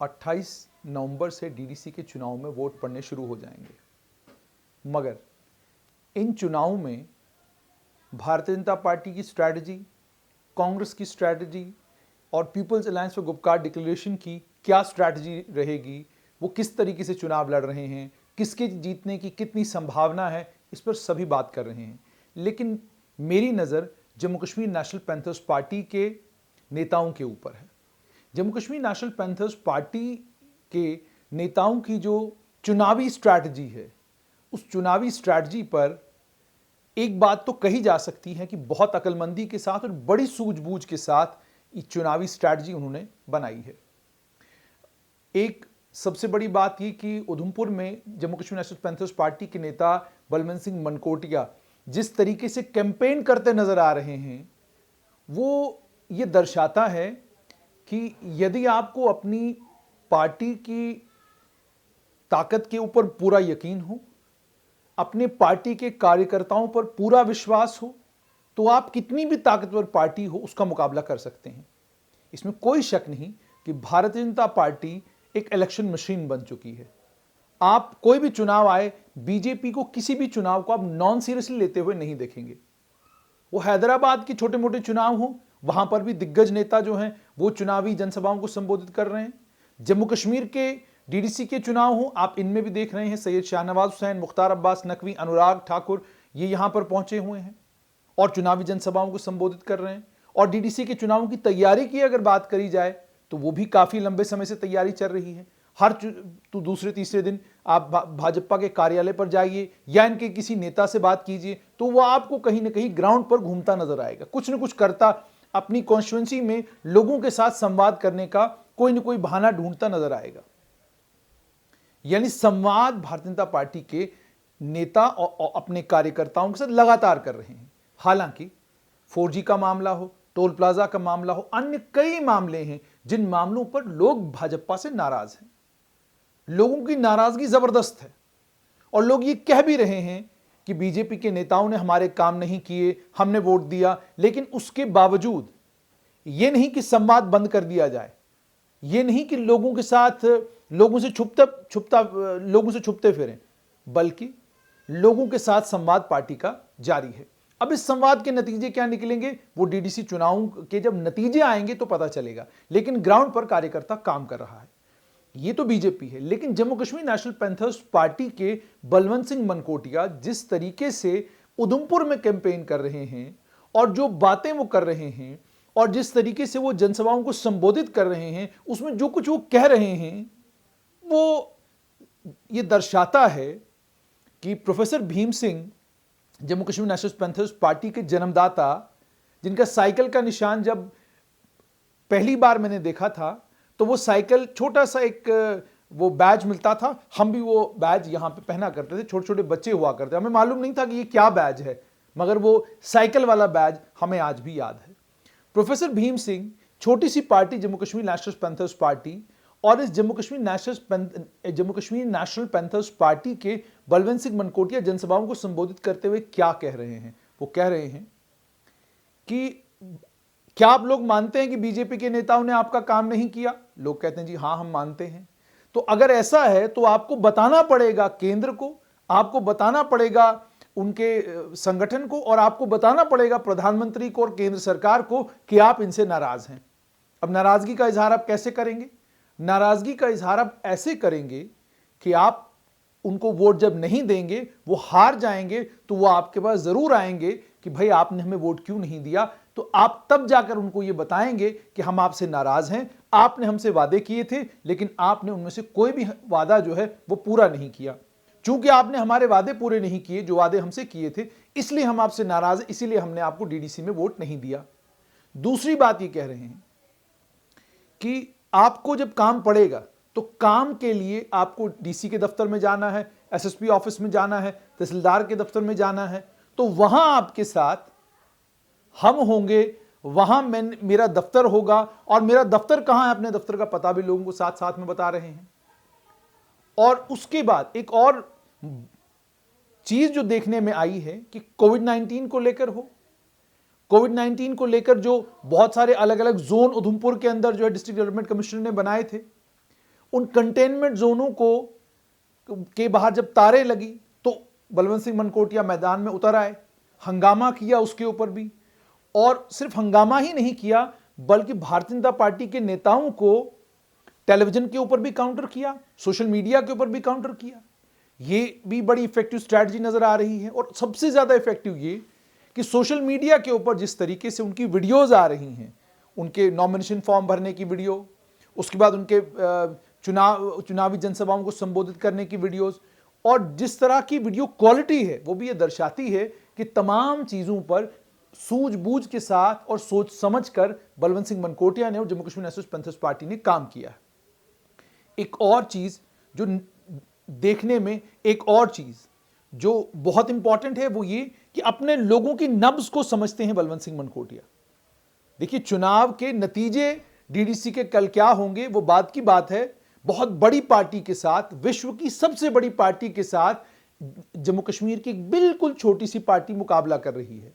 28 नवंबर से डीडीसी के चुनाव में वोट पड़ने शुरू हो जाएंगे, मगर इन चुनाव में भारतीय जनता पार्टी की स्ट्रैटेजी, कांग्रेस की स्ट्रैटेजी और पीपल्स अलायंस फॉर गुपकार डिक्लेरेशन की क्या स्ट्रैटेजी रहेगी, वो किस तरीके से चुनाव लड़ रहे हैं, किसके जीतने की कितनी संभावना है, इस पर सभी बात कर रहे हैं। लेकिन मेरी नज़र Jammu Kashmir National Panthers Party के नेताओं के ऊपर है। Jammu Kashmir National Panthers Party के नेताओं की जो चुनावी स्ट्रैटेजी है, उस चुनावी स्ट्रैटेजी पर एक बात तो कही जा सकती है कि बहुत अक्लमंदी के साथ और बड़ी सूझबूझ के साथ ये चुनावी स्ट्रैटेजी उन्होंने बनाई है। एक सबसे बड़ी बात ये कि उधमपुर में Jammu Kashmir National Panthers Party के नेता बलवंत सिंह मनकोटिया जिस तरीके से कैंपेन करते नजर आ रहे हैं, वो ये दर्शाता है कि यदि आपको अपनी पार्टी की ताकत के ऊपर पूरा यकीन हो, अपने पार्टी के कार्यकर्ताओं पर पूरा विश्वास हो, तो आप कितनी भी ताकतवर पार्टी हो उसका मुकाबला कर सकते हैं। इसमें कोई शक नहीं कि भारतीय जनता पार्टी एक इलेक्शन मशीन बन चुकी है। आप कोई भी चुनाव आए, बीजेपी को किसी भी चुनाव को आप नॉन सीरियसली लेते हुए नहीं देखेंगे। वो हैदराबाद के छोटे मोटे चुनाव हो, वहां पर भी दिग्गज नेता जो हैं वो चुनावी जनसभाओं को संबोधित कर रहे हैं। जम्मू कश्मीर के डीडीसी के चुनाव हो, आप इनमें भी देख रहे हैं सैयद शाहनवाज हुसैन, मुख्तार अब्बास नकवी, अनुराग ठाकुर, ये यहां पर पहुंचे हुए हैं और चुनावी जनसभाओं को संबोधित कर रहे हैं। और डीडीसी के चुनावों की तैयारी की अगर बात करी जाए तो वो भी काफी लंबे समय से तैयारी चल रही है। हर दूसरे तीसरे दिन आप भाजपा के कार्यालय पर जाइए या इनके किसी नेता से बात कीजिए तो वो आपको कहीं ना कहीं ग्राउंड पर घूमता नजर आएगा, कुछ ना कुछ करता, अपनी कॉन्स्टिट्यूएंसी में लोगों के साथ संवाद करने का कोई ना कोई बहाना ढूंढता नजर आएगा। यानी संवाद भारतीय जनता पार्टी के नेता और अपने कार्यकर्ताओं के साथ लगातार कर रहे हैं। हालांकि 4G का मामला हो, टोल प्लाजा का मामला हो, अन्य कई मामले हैं जिन मामलों पर लोग भाजपा से नाराज हैं। लोगों की नाराजगी जबरदस्त है और लोग ये कह भी रहे हैं कि बीजेपी के नेताओं ने हमारे काम नहीं किए, हमने वोट दिया, लेकिन उसके बावजूद यह नहीं कि संवाद बंद कर दिया जाए, यह नहीं कि लोगों के साथ लोगों से छुपते फिरें, बल्कि लोगों के साथ संवाद पार्टी का जारी है। अब इस संवाद के नतीजे क्या निकलेंगे वो डीडीसी चुनाव के जब नतीजे आएंगे तो पता चलेगा, लेकिन ग्राउंड पर कार्यकर्ता काम कर रहा है। ये तो बीजेपी है, लेकिन Jammu Kashmir National Panthers Party के बलवंत सिंह मनकोटिया जिस तरीके से उधमपुर में कैंपेन कर रहे हैं और जो बातें वो कर रहे हैं और जिस तरीके से वो जनसभाओं को संबोधित कर रहे हैं, उसमें जो कुछ वो कह रहे हैं वो ये दर्शाता है कि professor Bhim Singh, Jammu Kashmir National Panthers Party के जन्मदाता, जिनका साइकिल का निशान जब पहली बार मैंने देखा था तो वो साइकिल छोटा सा एक वो बैज मिलता था, हम भी वो बैज यहां पे पहना करते थे, छोटे छोटे बच्चे हुआ करते, हमें मालूम नहीं था कि ये क्या बैज है, मगर वो साइकिल वाला बैज हमें आज भी याद है। प्रोफेसर भीम सिंह, छोटी सी party Jammu Kashmir National Panthers Party, और इस Jammu Kashmir National Panthers Party के बलवंत सिंह मनकोटिया जनसभाओं को संबोधित करते हुए क्या कह रहे हैं? वो कह रहे हैं कि क्या आप लोग मानते हैं कि बीजेपी के नेताओं ने आपका काम नहीं किया? लोग कहते हैं जी हां, हम मानते हैं। तो अगर ऐसा है तो आपको बताना पड़ेगा केंद्र को, आपको बताना पड़ेगा उनके संगठन को, और आपको बताना पड़ेगा प्रधानमंत्री को और केंद्र सरकार को कि आप इनसे नाराज हैं। अब नाराजगी का इजहार आप कैसे करेंगे? नाराजगी का इजहार आप ऐसे करेंगे कि आप उनको वोट जब नहीं देंगे, वो हार जाएंगे, तो वो आपके पास जरूर आएंगे कि भाई आपने हमें वोट क्यों नहीं दिया। तो आप तब जाकर उनको ये बताएंगे कि हम आपसे नाराज हैं, आपने हमसे वादे किए थे लेकिन आपने उनमें से कोई भी वादा जो है वो पूरा नहीं किया। चूंकि आपने हमारे वादे पूरे नहीं किए, जो वादे हमसे किए थे, इसलिए हम आपसे नाराज हैं, इसीलिए हमने आपको डीडीसी में वोट नहीं दिया। दूसरी बात ये कह रहे हैं कि आपको जब काम पड़ेगा तो काम के लिए आपको डीसी के दफ्तर में जाना है, एसएसपी ऑफिस में जाना है, तहसीलदार के दफ्तर में जाना है, तो वहां आपके साथ हम होंगे, वहां मेरा दफ्तर होगा, और मेरा दफ्तर कहां है, अपने दफ्तर का पता भी लोगों को साथ साथ में बता रहे हैं। और उसके बाद एक और चीज जो देखने में आई है कि कोविड-19 को लेकर हो, कोविड-19 को लेकर जो बहुत सारे अलग अलग जोन उधमपुर के अंदर जो है डिस्ट्रिक्ट डेवलपमेंट कमिश्नर ने बनाए थे, उन कंटेनमेंट जोनों को के बाहर जब तारे लगी तो बलवंत सिंह मनकोटिया मैदान में उतर आए, हंगामा किया उसके ऊपर भी, और सिर्फ हंगामा ही नहीं किया बल्कि भारतीय जनता पार्टी के नेताओं को टेलीविजन के ऊपर भी काउंटर किया, सोशल मीडिया के ऊपर भी काउंटर किया। ये भी बड़ी इफेक्टिव स्ट्रैटेजी नजर आ रही है। और सबसे ज्यादा इफेक्टिव ये कि सोशल मीडिया के ऊपर जिस तरीके से उनकी वीडियोज आ रही हैं, उनके नॉमिनेशन फॉर्म भरने की वीडियो, उसके बाद उनके चुनावी जनसभाओं को संबोधित करने की वीडियोस, और जिस तरह की वीडियो क्वालिटी है वो भी ये दर्शाती है कि तमाम चीजों पर सूझबूझ के साथ और सोच समझकर बलवंत सिंह मनकोटिया ने और Jammu Kashmir National Panthers party ने काम किया। एक और चीज जो देखने में, एक और चीज जो बहुत इंपॉर्टेंट है वो ये कि अपने लोगों की नब्ज को समझते हैं बलवंत सिंह मनकोटिया। देखिए, चुनाव के नतीजे डीडीसी के कल क्या होंगे वो बात की बात है। बहुत बड़ी पार्टी के साथ, विश्व की सबसे बड़ी पार्टी के साथ जम्मू कश्मीर की एक बिल्कुल छोटी सी पार्टी मुकाबला कर रही है।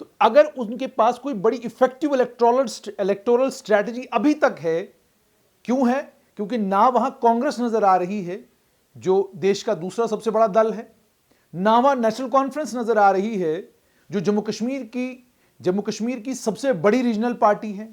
तो अगर उनके पास कोई बड़ी इफेक्टिव इलेक्टोरल स्ट्रैटेजी अभी तक है, क्यों है? क्योंकि ना वहां कांग्रेस नजर आ रही है जो देश का दूसरा सबसे बड़ा दल है, ना वहां नेशनल कॉन्फ्रेंस नजर आ रही है जो जम्मू कश्मीर की सबसे बड़ी रीजनल पार्टी है,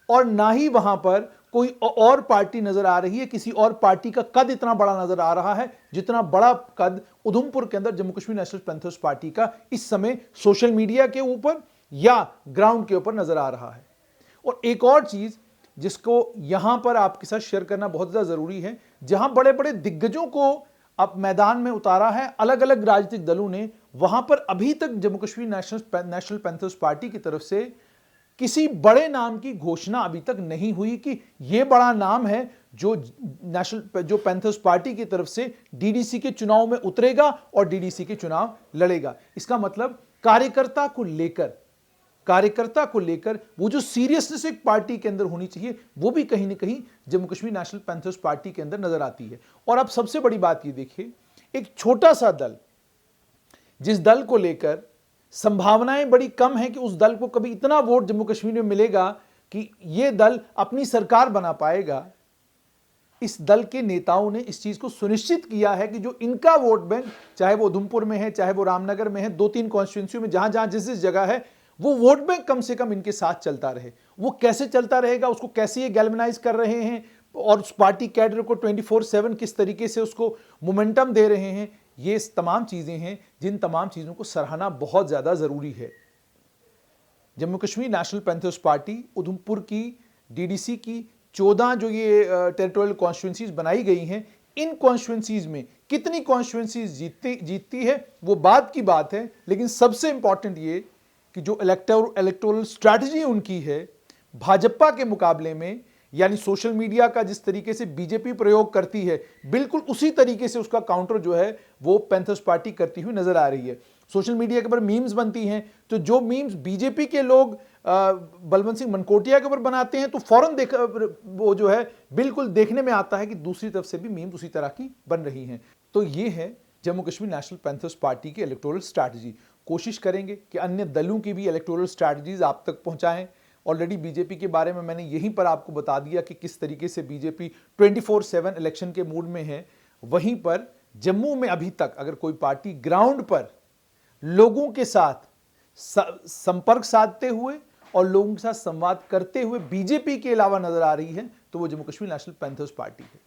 और ना ही वहां पर कोई और पार्टी नजर आ रही है। किसी और पार्टी का कद इतना बड़ा नजर आ रहा है जितना बड़ा कद उधमपुर के अंदर Jammu Kashmir National Panthers party का इस समय सोशल मीडिया के ऊपर या ग्राउंड के ऊपर नजर आ रहा है। और एक और चीज जिसको यहां पर आपके साथ शेयर करना बहुत ज्यादा जरूरी है, जहां बड़े बड़े दिग्गजों को अब मैदान में उतारा है अलग अलग राजनीतिक दलों ने, वहां पर अभी तक Jammu Kashmir National Panthers party की तरफ से किसी बड़े नाम की घोषणा अभी तक नहीं हुई कि यह बड़ा नाम है जो पैंथर्स पार्टी की तरफ से डीडीसी के चुनाव में उतरेगा और डीडीसी के चुनाव लड़ेगा। इसका मतलब कार्यकर्ता को लेकर वो जो सीरियसनेस एक पार्टी के अंदर होनी चाहिए वो भी कहीं ना कहीं Jammu Kashmir National Panthers Party के अंदर नजर आती है। और अब सबसे बड़ी बात ये देखिए, एक छोटा सा दल, जिस दल को लेकर संभावनाएं बड़ी कम है कि उस दल को कभी इतना वोट जम्मू कश्मीर में मिलेगा कि यह दल अपनी सरकार बना पाएगा, इस दल के नेताओं ने इस चीज को सुनिश्चित किया है कि जो इनका वोट बैंक, चाहे वो उधमपुर में है, चाहे वो रामनगर में है, 2-3 कॉन्स्टिट्यूंसी में जहां जहां जिस जगह है, वो वोट बैंक कम से कम इनके साथ चलता रहे। वो कैसे चलता रहेगा, उसको कैसे ये गैल्वेनाइज कर रहे हैं और उस पार्टी कैडर को 24/7 किस तरीके से उसको मोमेंटम दे रहे हैं, ये तमाम चीजें हैं जिन तमाम चीजों को सराहना बहुत ज्यादा जरूरी है। Jammu Kashmir National Panthers party Udhampur की डीडीसी की 14 जो ये टेरिटोरियल कॉन्स्टिट्यूंसीज बनाई गई हैं, इन कॉन्स्टिट्यूंसीज में कितनी कॉन्स्टिट्यूंसीज जीतती है वो बात की बात है, लेकिन सबसे इंपॉर्टेंट ये कि जो इलेक्टोरल स्ट्रैटेजी उनकी है भाजपा के मुकाबले में, यानी सोशल मीडिया का जिस तरीके से बीजेपी प्रयोग करती है, बिल्कुल उसी तरीके से उसका काउंटर जो है वो पैंथर्स पार्टी करती हुई नजर आ रही है। सोशल मीडिया के ऊपर मीम्स बनती हैं, तो जो मीम्स बीजेपी के लोग बलवंत सिंह मनकोटिया के ऊपर बनाते हैं तो फौरन वो जो है बिल्कुल देखने में आता है कि दूसरी तरफ से भी मीम्स उसी तरह की बन रही हैं। तो ये है Jammu Kashmir National Panthers party की इलेक्टोरल स्ट्रैटेजी। कोशिश करेंगे कि अन्य दलों की भी इलेक्टोरल स्ट्रैटेजीज आप तक पहुंचाएं। ऑलरेडी बीजेपी के बारे में मैंने यहीं पर आपको बता दिया कि किस तरीके से बीजेपी 24/7 इलेक्शन के मूड में है। वहीं पर जम्मू में अभी तक अगर कोई पार्टी ग्राउंड पर लोगों के साथ संपर्क साधते हुए और लोगों के साथ संवाद करते हुए बीजेपी के अलावा नजर आ रही है तो वो Jammu Kashmir National Panthers party है।